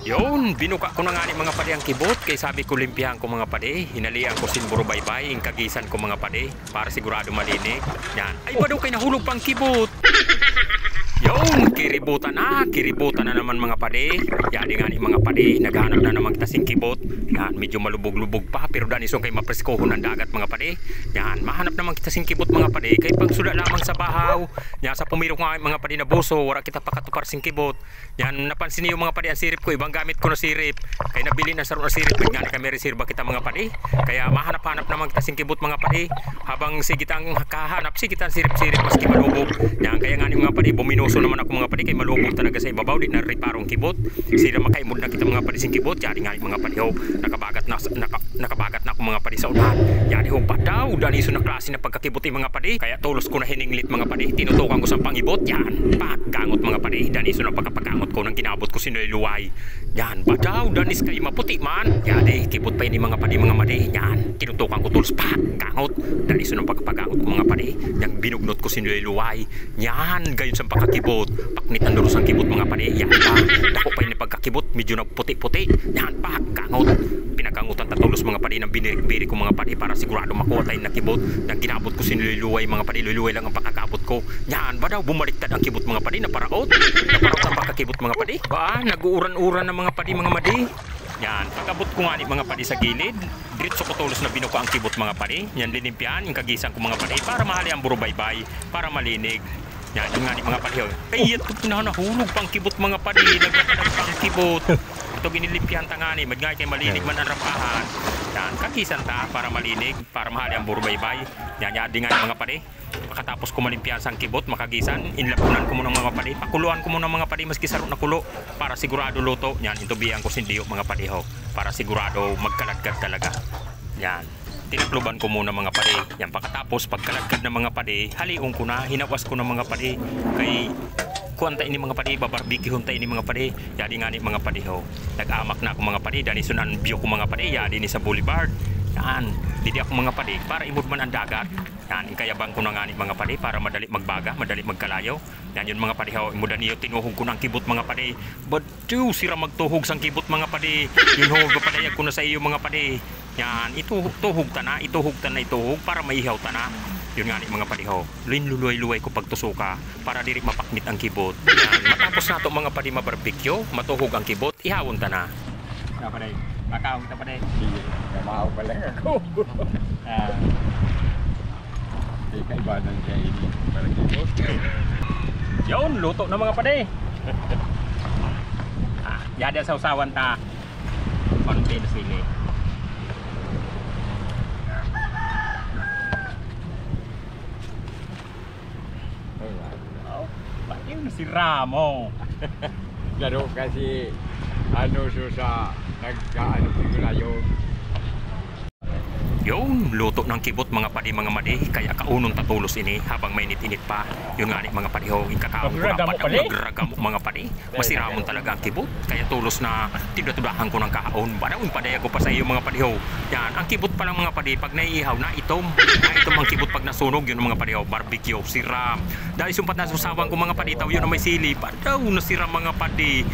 Yun, binuka ko na nga ni mga pade ang kibot. Kaya sabi ko limpihan ko mga pade. Hinalian ko sinburo baybay. Yung kagisan ko mga pade. Para sigurado malinig. Yan. Ay ba daw kayo nahulog pang kibot? Yun, kiributan na naman mga pade. Yan nga ni mga pade. Naghanap na naman kita sing kibot. Yan, medyo malubog-lubog pa. Pero danisong kay mapreskohon ng dagat mga pade. Yan, mahanap naman kita sing kibot mga pade. Kay pag sula lamang sa bahaw. Yan, sa pumirok nga mga pade na buso. Wala kita pakatupar sing kibot. Yan, napansin niyo mga pade ang sirip ko. Ibang gamit ko na sirip. Kaya nabili na sa sirip. Nga ni kami reserva kita mga pade. Kaya mahanap-hanap naman kita sing kibot mga pade. Habang sigitang kahanap, sigitang sirip-sirip maski malubog. Yan, kaya nga ni mga pade, buminoso naman ako mga pade. Kay malubog talaga sa ibabaw. Di na riparong kibot. Sila makaimod na kita mga pade sing kibot. Yan nga ni mga pade ho. Nakabagat na ako mga pade sa unahan. Yan ho pa daw. Daniso na klase na pagkakibot yung mga pade. Kaya tulos ko na hininglit mga pade. Tinutukan ko sa pangibot. Yan, paggangot mga pade. Daniso na pagkapagangot ko nang ginabot ko sinuliluway. Yan, ba daw. Danis kayo maputi man. Yan kibot pa yun mga pade mga made. Yan, tinutukan ko tulos paggangot. Daniso na pagkapagangot ko mga pade. Yan, binugnot ko sinuliluway. Yan, gayon sa pagkakibot. Paknit ang dulos ang kibot mga pade. Yan pa. Dako pa yun yung pagkakibot. Medyo na puti-puti. Yan, paggangot. Pinagangutan tatulos mga pade ng binirik-biri ko mga pade para sigurado makuha tayo na kibot. Nang ginabot ko sinululuway mga pade. Luluway lang ang pagkakabot ko. Yan, ba daw bumaliktad ang kibot mga pade. Naparaot ang pagkakibot mga pade. Ba, nag-uuran-uran ng mga pade mga made. Yan, pagkabot ko nga ni mga pade sa gilid. Diretso ko tulos na binuka ang kibot mga pade. Yan, linimpian yung kagisan ko mga pade para mahali ang buro-baybay, para malinig. Yan, yung nga ni mga pade. Ay, ito nahulog pang kibot mga pade. Nagkakalag pang kibot. Ito ginilipihan ta nga ni, magngay kay malinig man ang rampahan. Yan, kagisan ta para malinig, para mahali ang buro-baybay. Yan, di nga ni mga pade. Makatapos ko malimpihan sang kibot, makagisan, inlapunan ko muna mga pade. Pakuluan ko muna mga pade, maski sarot na kulo, para sigurado luto. Yan, intubihan ko sindiyo mga pade ho, para sigurado magkalagkad talaga. Yan, tinakluban ko muna mga pade. Yan, pagkatapos pagkalagkad ng mga pade, haliong ko na, hinawas ko ng mga pade. Kay kuanta ini mga pade, babarbiki hunta ini mga pade. Yadi nga ni mga pade ho. Nag-amak na ako mga pade, dani sunan view ko mga pade, yadi ni sa boulevard. Yan, didi ako mga pade, para imod man ang dagat. Yan, ikayabang ko na nga ni mga pade, para madali magbaga, madali magkalayo. Yan yun mga pade ho, imudan niyo tinuhog ko ng kibot mga pade. Badu, sira magtuhog sang kibot mga pade. Yun ho, papadayag ko na sa iyo mga pade. Yan, ituhog ta na, ituhog para maihaw ta na. Yun nga ni mga pade ho, linluluay-luway ko pagtusuka para diri mapaknit ang kibot. Yan, matapos na ito mga pade mabarbecue, matuhog ang kibot, ihawon ta na. Yan pade, makaw ta pade. Kamahaw pa lang ako. Di kaibanan siya ini para kibot. Yun, luto na mga pade. Yada sa usawan ta. Konti na sili. Yun si Ramo. Laro kasi ano sa nagkaano siguro yun. Yung luto ng kibot mga pade mga made. Kaya kaunong tatulos ini habang mainit-init pa. Yun nga ni mga pade ho, ikakaon ko dapat ang nagragamo mga pade. Masiramon talaga ang kibot. Kaya tulos na tinutudahan ko ng kahaon. Barawin padaya ko pa sa iyo mga pade ho. Yan, ang kibot pa lang mga pade pag naiihaw na itom. Itom ang kibot pag nasunog. Yun mga pade ho, barbecue, siram. Dahil sumpat na susawang ko mga pade, taw yun na may sili. Padaw na siram mga pade.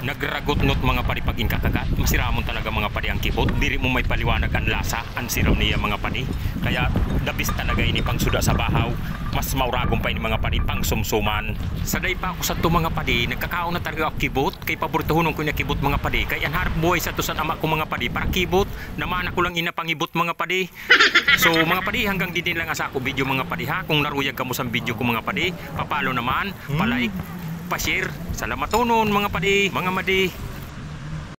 Nagragot not mga pade pag inkakagat. Masiramon talaga mga pade ang kibot. Diri mo may paliwanag ang lasa, ang siram niya mga pade. Kaya dabis talaga ini pang suda sa bahaw. Mas mauragong pa ini mga pade pang sumsuman. Saday pa ako sa to mga pade, nagkakaon na talaga ako kibot. Kay paboritohon ko niya kibot mga pade. Kay anharap buhay sa to sa ama ko mga pade para kibot. Naman ako lang ina pangibot mga pade. So mga pade, hanggang din lang asa ako video mga pade ha. Kung naruyag ka mo sa video ko mga pade, papalo naman, palike, pa-share. Salamat tonon mga pade, mga made.